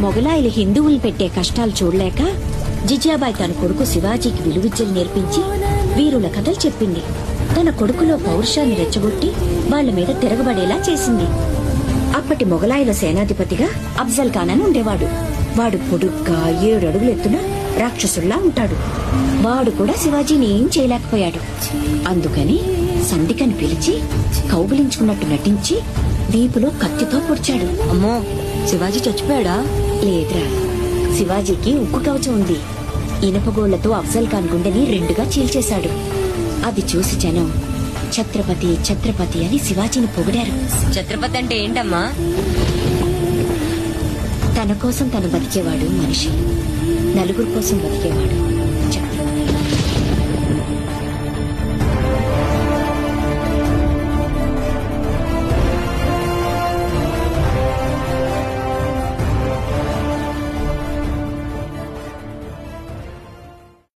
మొగలాయిలు హిందువులు పెట్టే కష్టాలు చూడలేక జిజియాబాయి తన కొడుకు శివాజీకి విలువిద్యలు నేర్పించి వీరుల కథలు చెప్పింది. తన కొడుకులో పౌరుషాన్ని రెచ్చగొట్టి వాళ్ల మీద తిరగబడేలా చేసింది. అప్పటి మొగలాయిల సేనాధిపతిగా అఫ్జల్ ఖాన్ అని ఉండేవాడు. వాడు పొడుగ్గా 7 అడుగుల ఎత్తున రాక్షసుల్లా ఉంటాడు. వాడు కూడా శివాజీని ఏం చేయలేకపోయాడు. అందుకని సంధికని పిలిచి కౌగిలించుకున్నట్టు నటించి వీపులో కత్తితో పొడిచాడు. అమ్మో, శివాజీ చచ్చిపోయాడా? లేదురా, శివాజీకి ఉక్కు కవచం ఉంది. ఇనపగోళ్లతో అఫ్జల్ ఖాన్ గుండెని 2గా చీల్చేశాడు. అది చూసి జనం ఛత్రపతి ఛత్రపతి అని శివాజీని పొగిడారు. ఛత్రపతి అంటే ఏంటమ్మా? తన కోసం తను బతికేవాడు మనిషి, నలుగురు కోసం బతికేవాడు.